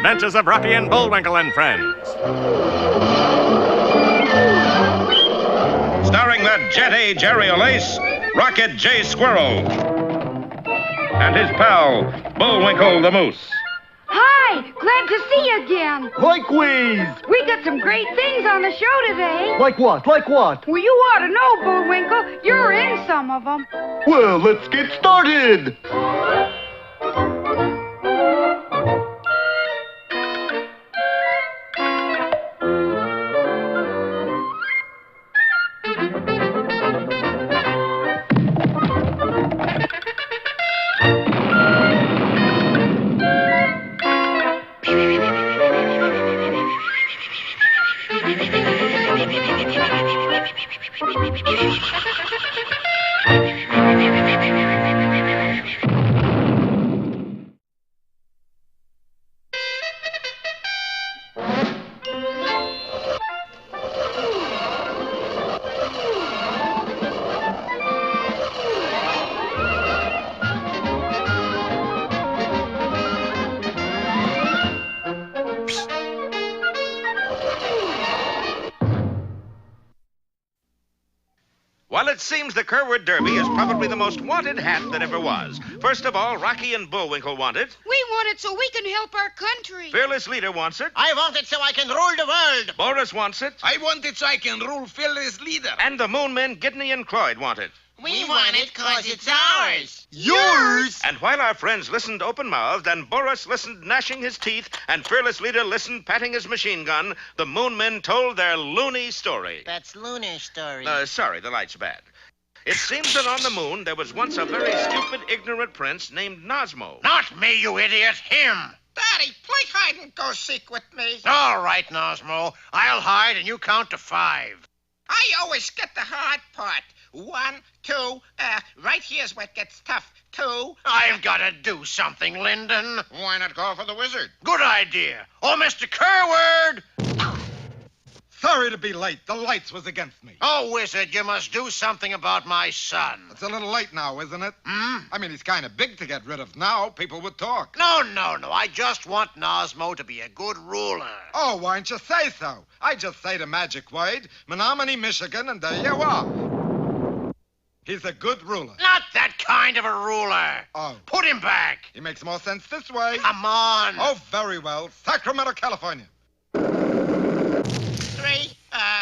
Adventures of Rocky and Bullwinkle and Friends. Starring that jetty Jerry O'Lace, Rocket J. Squirrel, and his pal, Bullwinkle the Moose. Hi, glad to see you again. Likewise. We got some great things on the show today. Like what? Like what? Well, you ought to know, Bullwinkle. You're in some of them. Well, let's get started. Well, it seems the Kerwood Derby is probably the most wanted hat that ever was. First of all, Rocky and Bullwinkle want it. We want it so we can help our country. Fearless Leader wants it. I want it so I can rule the world. Boris wants it. I want it so I can rule Fearless Leader. And the Moon Men, Gidney and Cloyd want it. We want it 'cause it's ours. Yours? And while our friends listened open-mouthed and Boris listened gnashing his teeth and Fearless Leader listened patting his machine gun, the Moon Men told their loony story. That's Lunar story. Sorry, the light's bad. It seems that on the moon there was once a very stupid, ignorant prince named Nosmo. Not me, you idiot. Him. Daddy, play hide and go seek with me. All right, Nosmo. I'll hide and you count to 5. I always get the hard part. 1, 2, right here's what gets tough. 2. I've got to do something, Lyndon. Why not go for the wizard? Good idea. Oh, Mr. Kerwood. Sorry to be late. The lights was against me. Oh, wizard, you must do something about my son. It's a little late now, isn't it? Hmm? I mean, he's kind of big to get rid of now. People would talk. No. I just want Nosmo to be a good ruler. Oh, why don't you say so? I just say the magic word, Menominee, Michigan, and there you are. He's a good ruler. Not that kind of a ruler. Oh. Put him back. He makes more sense this way. Come on. Oh, very well. Sacramento, California. 3,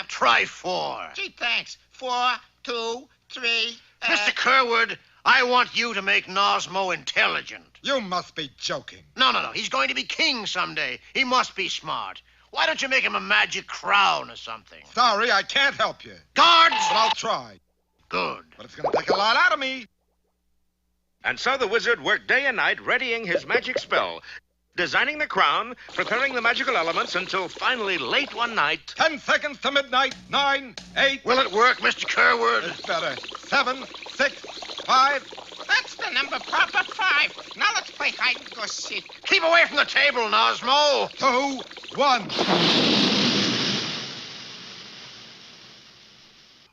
Try 4. gee, thanks. 4, 2, 3, Mr. Kerwood, I want you to make Nosmo intelligent. You must be joking. No. He's going to be king someday. He must be smart. Why don't you make him a magic crown or something? Sorry, I can't help you. Guards! But I'll try. Good. But it's going to take a lot out of me. And so the wizard worked day and night readying his magic spell, designing the crown, preparing the magical elements until finally late one night. 10 seconds to midnight. 9, 8. Will it work, Mr. Kerwood? It's better. 7, 6, 5. That's the number proper 5. Now let's play hide and go seek. Keep away from the table, Nosmo. 2, 1.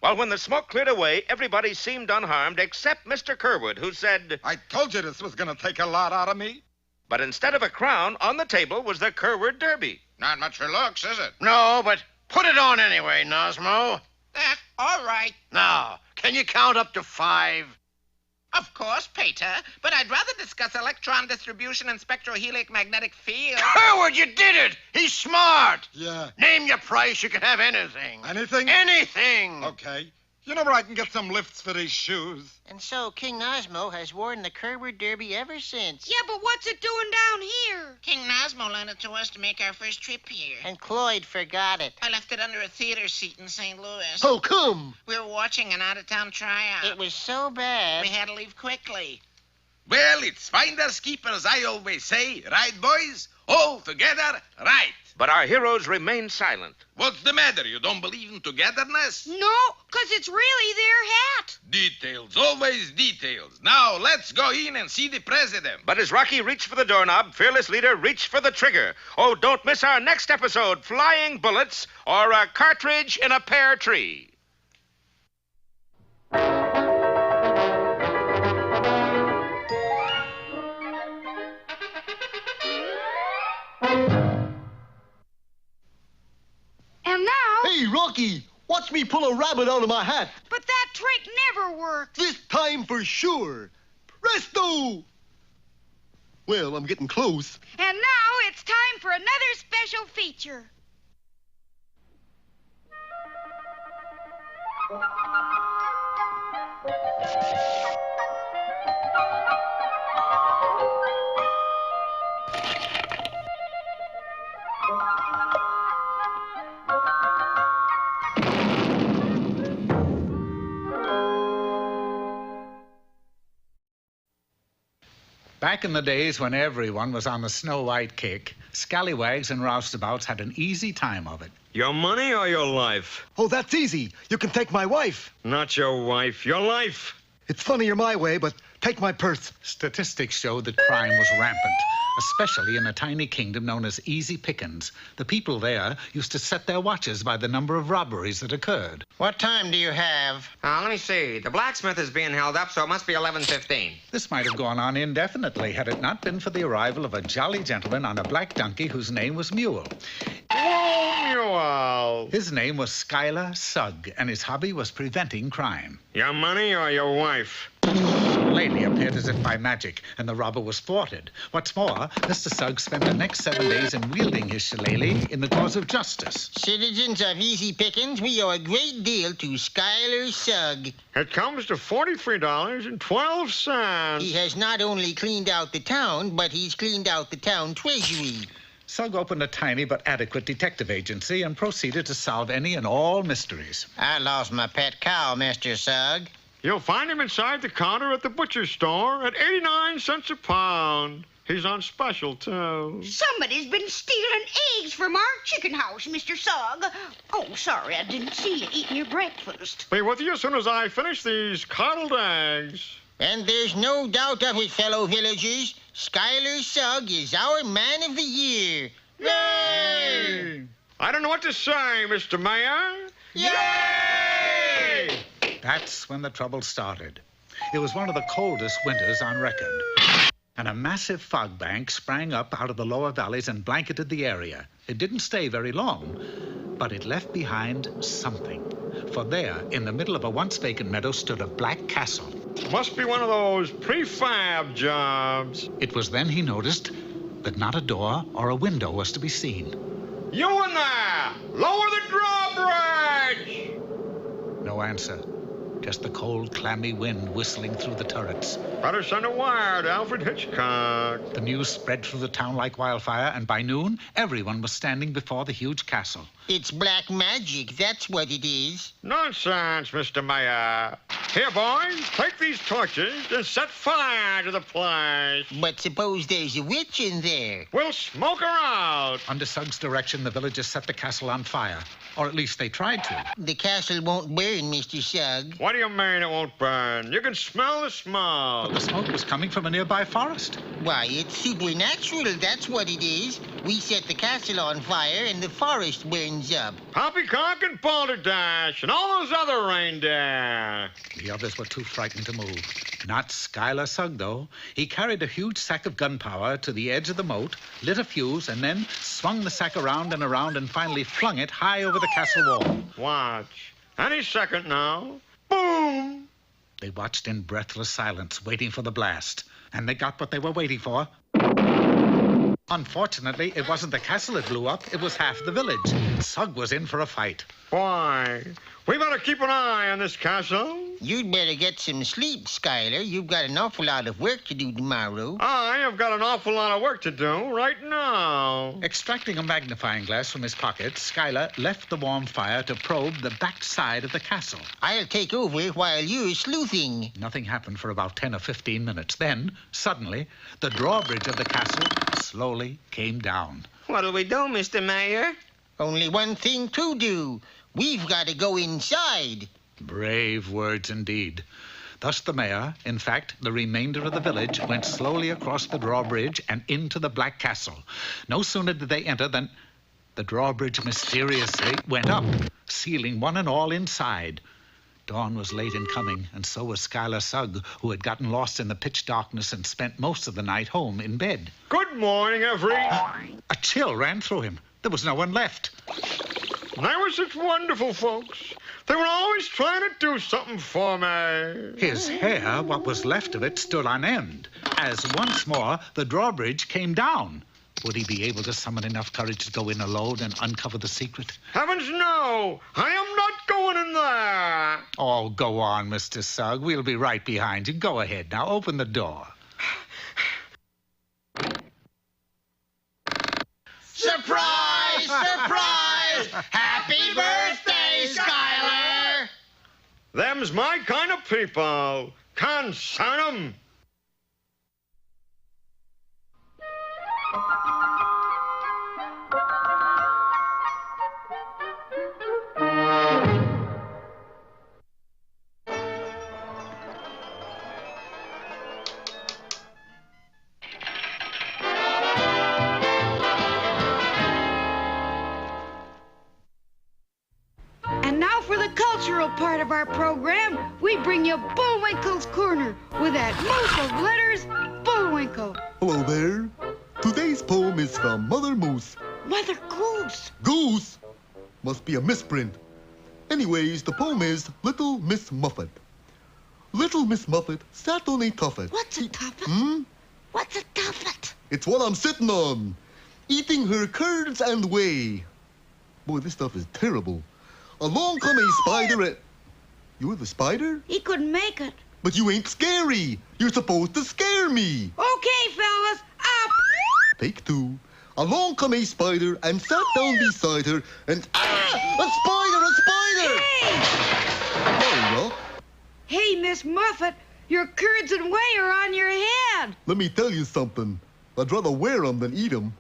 Well, when the smoke cleared away, everybody seemed unharmed except Mr. Kerwood, who said, I told you this was going to take a lot out of me. but instead of a crown, on the table was the Kerwood Derby. Not much for looks, is it? No, but put it on anyway, Nosmo. All right. Now, can you count up to 5? Of course, Peter, but I'd rather discuss electron distribution and spectrohelic magnetic field. Kerwood, you did it! He's smart! Yeah. Name your price, you can have anything. Anything? Anything! Okay. You know where I can get some lifts for these shoes? And so King Nosmo has worn the Kerwood Derby ever since. Yeah, but what's it doing down here? King Nosmo lent it to us to make our first trip here. And Cloyd forgot it. I left it under a theater seat in St. Louis. How come? We were watching an out-of-town tryout. It was so bad. We had to leave quickly. Well, it's finders keepers, I always say. Right, boys? All together, right. But our heroes remained silent. What's the matter? You don't believe in togetherness? No, 'cause it's really their hat. Details, always details. Now, let's go in and see the president. But as Rocky reached for the doorknob, Fearless Leader reached for the trigger. Oh, don't miss our next episode, Flying Bullets or a Cartridge in a Pear Tree. me pull a rabbit out of my hat. But that trick never worked. This time for sure. Presto! Well, I'm getting close. And now it's time for another special feature. Back in the days when everyone was on the Snow White kick, scallywags and roustabouts had an easy time of it. Your money or your life? Oh, that's easy. You can take my wife. Not your wife, your life. It's funnier my way, but take my purse. Statistics showed that crime was rampant, especially in a tiny kingdom known as Easy Pickens. The people there used to set their watches by the number of robberies that occurred. What time do you have? Let me see. The blacksmith is being held up, so it must be 11:15. This might have gone on indefinitely had it not been for the arrival of a jolly gentleman on a black donkey whose name was Mule. Mule. His name was Schuyler Sugg, and his hobby was preventing crime. Your money or your wife? Lady appeared as if by magic, and the robber was thwarted. What's more, Mr. Sugg spent the next 7 days in wielding his shillelagh in the cause of justice. Citizens of Easy Pickens, we owe a great deal to Schuyler Sugg. It comes to $43.12. He has not only cleaned out the town, but he's cleaned out the town treasury. Sugg opened a tiny but adequate detective agency and proceeded to solve any and all mysteries. I lost my pet cow, Mr. Sugg. You'll find him inside the counter at the butcher's store at 89 cents a pound. He's on special, too. Somebody's been stealing eggs from our chicken house, Mr. Sugg. Oh, sorry, I didn't see you eating your breakfast. Be with you as soon as I finish these coddled eggs. And there's no doubt of it, fellow villagers. Schuyler Sugg is our man of the year. Yay! I don't know what to say, Mr. Mayor. Yay! That's when the trouble started. It was one of the coldest winters on record. And a massive fog bank sprang up out of the lower valleys and blanketed the area. It didn't stay very long, but it left behind something. For there, in the middle of a once vacant meadow, stood a black castle. Must be one of those prefab jobs. It was then he noticed that not a door or a window was to be seen. You in there! Lower the drawbridge! No answer. Just the cold, clammy wind whistling through the turrets. Better send a wire to Alfred Hitchcock. The news spread through the town like wildfire, and by noon, everyone was standing before the huge castle. It's black magic, that's what it is. Nonsense, Mr. Mayor. Here, boys, take these torches and set fire to the place. But suppose there's a witch in there. We'll smoke her out. Under Sugg's direction, the villagers set the castle on fire. Or at least they tried to. The castle won't burn, Mr. Sugg. What do you mean it won't burn? You can smell the smoke. But the smoke was coming from a nearby forest. Why, it's supernatural, that's what it is. We set the castle on fire and the forest burns up. Poppycock and Balderdash and all those other reindeer. The others were too frightened to move. Not Schuyler Sugg, though. He carried a huge sack of gunpowder to the edge of the moat, lit a fuse, and then swung the sack around and around and finally flung it high over the castle wall. Watch. Any second now. Boom! They watched in breathless silence, waiting for the blast. And they got what they were waiting for. Unfortunately, it wasn't the castle that blew up. It was half the village. Sugg was in for a fight. Why? We better keep an eye on this castle. You'd better get some sleep, Schuyler. You've got an awful lot of work to do tomorrow. I have got an awful lot of work to do right now. Extracting a magnifying glass from his pocket, Schuyler left the warm fire to probe the back side of the castle. I'll take over while you're sleuthing. Nothing happened for about 10 or 15 minutes. Then, suddenly, the drawbridge of the castle slowly came down. What'll we do, Mr. Mayor? Only one thing to do. We've got to go inside. Brave words indeed. Thus the mayor, in fact, the remainder of the village, went slowly across the drawbridge and into the Black Castle. No sooner did they enter than the drawbridge mysteriously went up, sealing one and all inside. Dawn was late in coming, and so was Schuyler Sugg, who had gotten lost in the pitch darkness and spent most of the night home in bed. Good morning, A chill ran through him. There was no one left. They were such wonderful folks. They were always trying to do something for me. His hair, what was left of it, stood on end, as once more the drawbridge came down. Would he be able to summon enough courage to go in alone and uncover the secret? Heavens, no! I am not going in there! Oh, go on, Mr. Sugg. We'll be right behind you. Go ahead now. Open the door. Surprise! Surprise! Happy birthday, Skylar! Them's my kind of people. Concern 'em. And now for the cultural part of our program, we bring you Bullwinkle's Corner with that moose of letters, Bullwinkle. Hello there. Today's poem is from Mother Moose. Mother Goose. Goose? Must be a misprint. Anyways, the poem is Little Miss Muffet. Little Miss Muffet sat on a tuffet. What's a tuffet? What's a tuffet? It's what I'm sitting on, eating her curds and whey. Boy, this stuff is terrible. Along come a spider. You're the spider? He couldn't make it. But you ain't scary. You're supposed to scare me. Okay, fellas, up. Take two. Along come a spider and sat down beside her and... Ah! A spider! A spider! Hey! Oh, Rock. Hey, Miss Muffet, your curds and whey are on your head. Let me tell you something. I'd rather wear 'em than eat 'em.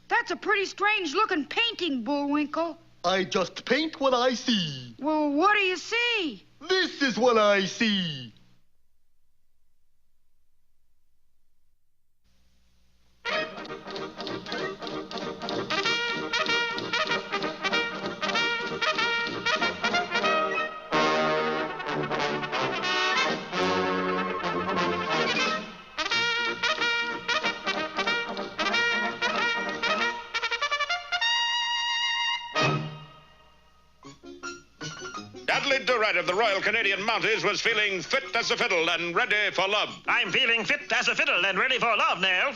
That's a pretty strange-looking painting, Bullwinkle. I just paint what I see. Well, what do you see? This is what I see. Dudley Durrett of the Royal Canadian Mounties was feeling fit as a fiddle and ready for love. I'm feeling fit as a fiddle and ready for love, Nell.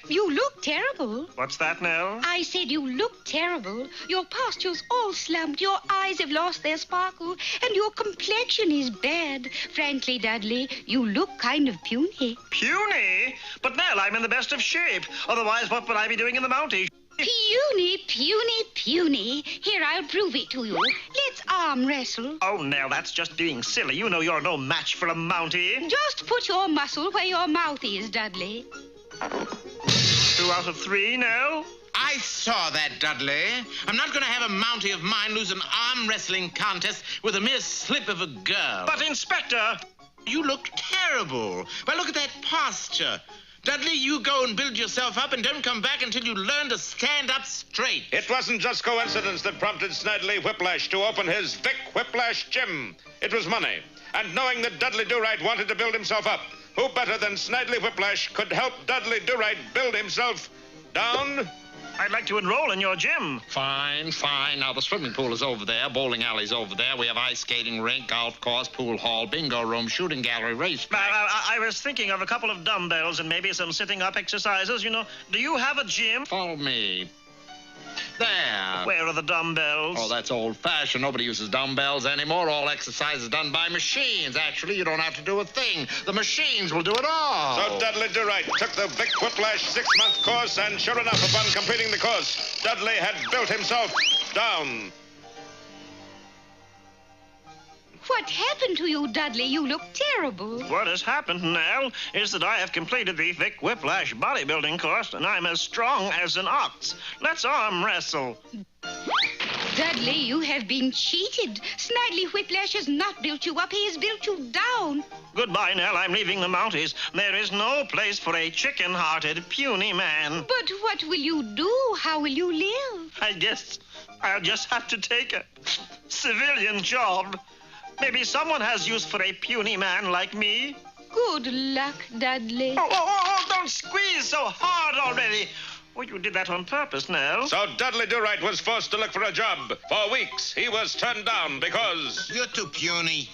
You look terrible. What's that, Nell? I said you look terrible. Your posture's all slumped, your eyes have lost their sparkle, and your complexion is bad. Frankly, Dudley, you look kind of puny. Puny? But, Nell, I'm in the best of shape. Otherwise, what would I be doing in the Mounties? Puny, puny, puny. Here, I'll prove it to you. Let's arm wrestle. Oh, Nell, that's just being silly. You know you're no match for a Mountie. Just put your muscle where your mouth is, Dudley. 2 out of 3, Nell? I saw that, Dudley. I'm not going to have a Mountie of mine lose an arm wrestling contest with a mere slip of a girl. But, Inspector... You look terrible. Why, look at that posture. Dudley, you go and build yourself up and don't come back until you learn to stand up straight. It wasn't just coincidence that prompted Snidely Whiplash to open his Vic Whiplash Gym. It was money. And knowing that Dudley Do-Right wanted to build himself up, who better than Snidely Whiplash could help Dudley Do-Right build himself down? I'd like to enroll in your gym. Fine, fine. Now, the swimming pool is over there, bowling alley's over there. We have ice skating rink, golf course, pool hall, bingo room, shooting gallery, race track. I was thinking of a couple of dumbbells and maybe some sitting-up exercises, you know. Do you have a gym? Follow me. There. Where are the dumbbells? Oh, that's old-fashioned. Nobody uses dumbbells anymore. All exercise is done by machines. Actually, you don't have to do a thing. The machines will do it all. So Dudley Do-Right took the Vic Whiplash 6-month course, and sure enough, upon completing the course, Dudley had built himself down. What happened to you, Dudley? You look terrible. What has happened, Nell, is that I have completed the Vic Whiplash bodybuilding course, and I'm as strong as an ox. Let's arm wrestle. Dudley, you have been cheated. Snidely Whiplash has not built you up. He has built you down. Goodbye, Nell. I'm leaving the Mounties. There is no place for a chicken-hearted, puny man. But what will you do? How will you live? I guess I'll just have to take a civilian job. Maybe someone has use for a puny man like me. Good luck, Dudley. Oh, don't squeeze so hard already. Oh, you did that on purpose, Nell. So Dudley Do-Right was forced to look for a job. For weeks, he was turned down because... You're too puny.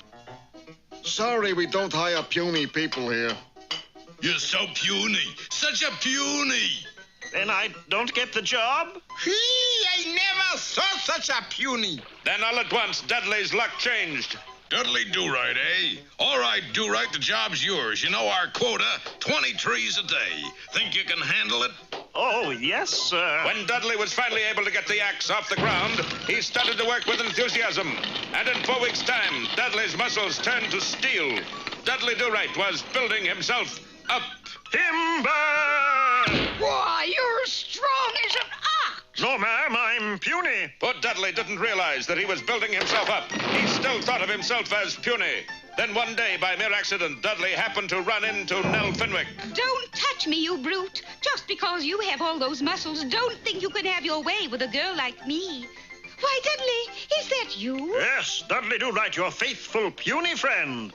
Sorry, we don't hire puny people here. You're so puny. Such a puny. Then I don't get the job? I never saw such a puny. Then all at once, Dudley's luck changed. Dudley Do-Right, eh? All right, Do-Right, the job's yours. You know our quota, 20 trees a day. Think you can handle it? Oh, yes, sir. When Dudley was finally able to get the axe off the ground, he started to work with enthusiasm. And in 4 weeks' time, Dudley's muscles turned to steel. Dudley Do-Right was building himself up. Timber! Why, you're strong as an ox. No, ma'am, I'm puny. Poor Dudley didn't realize that he was building himself up. He still thought of himself as puny. Then one day, by mere accident, Dudley happened to run into Nell Fenwick. Don't touch me, you brute. Just because you have all those muscles, don't think you can have your way with a girl like me. Why, Dudley, is that you? Yes, Dudley Do-Right, your faithful puny friend.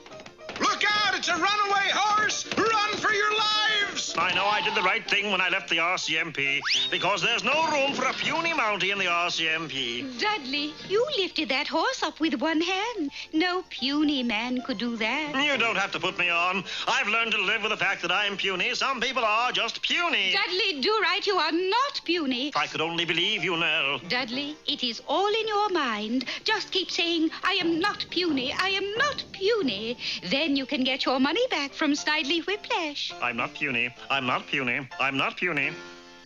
Look out, it's a runaway horse! Run for your lives! I know I did the right thing when I left the RCMP, because there's no room for a puny Mountie in the RCMP. Dudley, you lifted that horse up with one hand. No puny man could do that. You don't have to put me on. I've learned to live with the fact that I'm puny. Some people are just puny. Dudley Do-Right, you are not puny. If I could only believe you, Nell. Dudley, it is all in your mind. Just keep saying, I am not puny, I am not puny. Then you can get your money back from Snidely Whiplash. I'm not puny. I'm not puny. I'm not puny.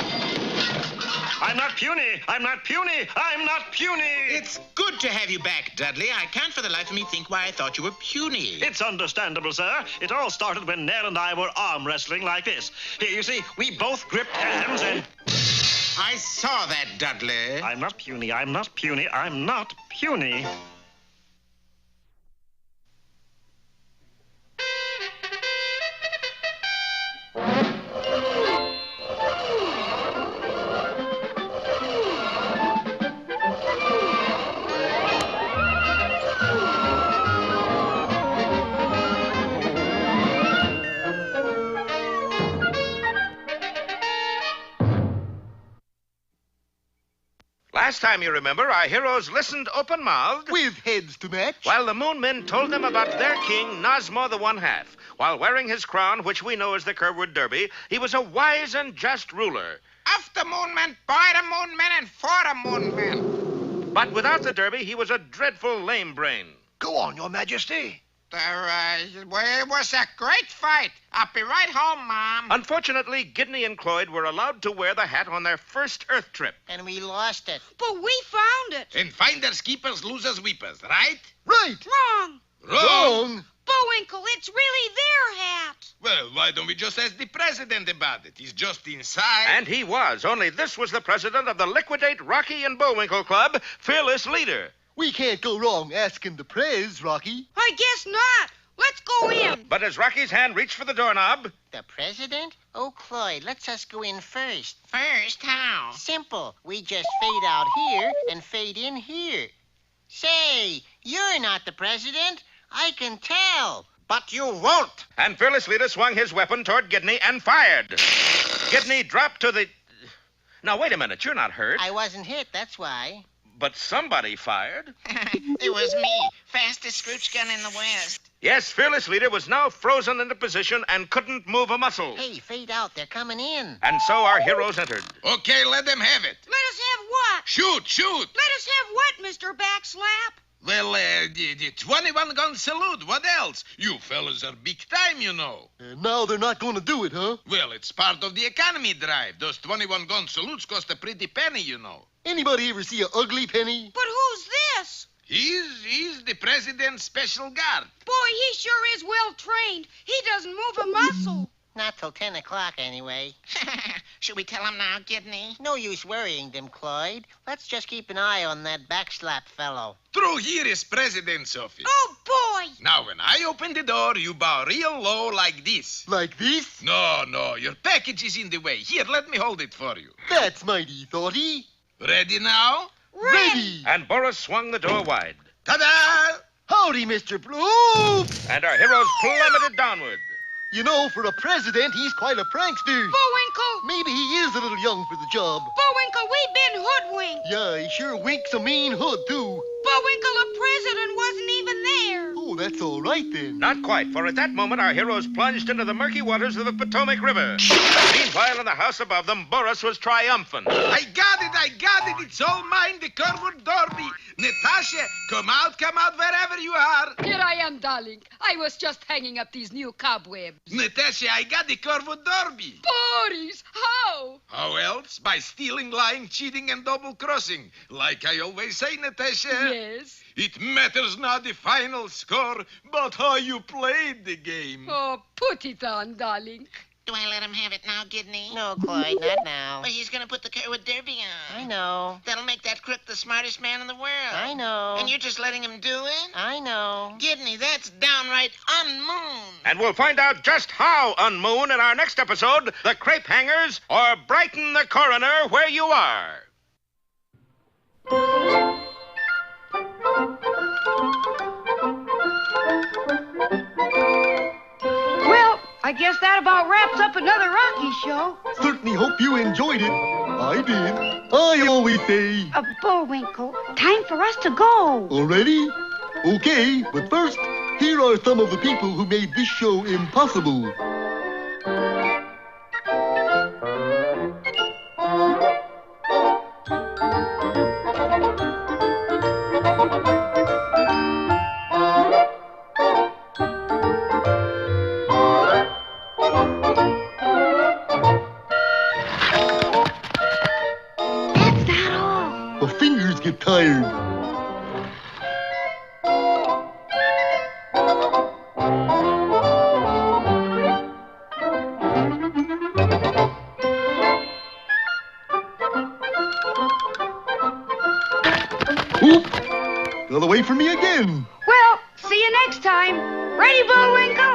I'm not puny. I'm not puny. I'm not puny. It's good to have you back, Dudley. I can't for the life of me think why I thought you were puny. It's understandable, sir. It all started when Nell and I were arm wrestling like this. Here, you see, we both gripped hands and... I saw that, Dudley. I'm not puny. I'm not puny. I'm not puny. Last time, you remember, our heroes listened open-mouthed. With heads to match. While the Moon Men told them about their king, Nosmo the One-Half. While wearing his crown, which we know as the Kerwood Derby, he was a wise and just ruler. Of the Moon Men, by the Moon Men, and for the Moon Men. But without the Derby, he was a dreadful lame brain. Go on, Your Majesty. It was a great fight. I'll be right home, Mom. Unfortunately, Gidney and Cloyd were allowed to wear the hat on their first Earth trip. And we lost it. But we found it. And finders keepers, losers weepers, right? Right. Wrong. Wrong. Bullwinkle, it's really their hat. Well, why don't we just ask the president about it? He's just inside. And he was, only this was the president of the Liquidate Rocky and Bullwinkle Club, fearless leader. We can't go wrong asking the prez, Rocky. I guess not. Let's go in. But as Rocky's hand reached for the doorknob... The president? Oh, Cloyd, let's us go in first. First, how? Simple. We just fade out here and fade in here. Say, you're not the president. I can tell. But you won't. And fearless leader swung his weapon toward Gidney and fired. Gidney dropped to the... Now, wait a minute. You're not hurt. I wasn't hit, that's why. But somebody fired. It was me. Fastest scrooch gun in the West. Yes, fearless leader was now frozen into position and couldn't move a muscle. Hey, fade out. They're coming in. And so our heroes entered. Okay, let them have it. Let us have what? Shoot. Let us have what, Mr. Backslap? Well, the 21-gun salute. What else? You fellas are big time, you know. And now they're not going to do it, huh? Well, it's part of the economy drive. Those 21-gun salutes cost a pretty penny, you know. Anybody ever see an ugly penny? But who's this? He's the president's special guard. Boy, he sure is well trained. He doesn't move a muscle. Not till 10 o'clock, anyway. Should we tell him now, Gidney? No use worrying them, Cloyd. Let's just keep an eye on that backslap fellow. Through here is president's office. Oh, boy. Now, when I open the door, you bow real low like this. Like this? No, your package is in the way. Here, let me hold it for you. That's mighty thoughty. Ready now? Ready. And Boris swung the door wide. Ta-da! Howdy, Mr. Blue. And our heroes plummeted downward. You know, for a president, he's quite a prankster. Bullwinkle! Maybe he is a little young for the job. Bullwinkle, we've been hoodwinked. Yeah, he sure winks a mean hood, too. Bullwinkle, the president wasn't even there. Oh, that's all right, then. Not quite, for at that moment our heroes plunged into the murky waters of the Potomac River. Meanwhile, in the house above them, Boris was triumphant. I got it. It's all mine, the Kerwood Derby. Natasha, come out wherever you are. Here I am, darling. I was just hanging up these new cobwebs. Natasha, I got the Kerwood Derby. Boris, how? How else? By stealing, lying, cheating, and double-crossing. Like I always say, Natasha. Yes? It matters not the final score, but how you played the game. Oh, put it on, darling. Do I let him have it now, Gidney? No, Clyde, not now. But he's gonna put the Kerwood Derby on. I know. That'll make that crook the smartest man in the world. I know. And you're just letting him do it? I know. Gidney, that's downright unmoon. And we'll find out just how unmoon in our next episode, The Crepe Hangers, or Brighten the Coroner Where You Are. Well, I guess that about wraps up another Rocky show. Certainly hope you enjoyed it. I did. I always say... Bullwinkle, time for us to go. Already? Okay, but first, here are some of the people who made this show impossible. Get tired. Oop! Got away from me again. Well, see you next time. Ready, Bullwinkle?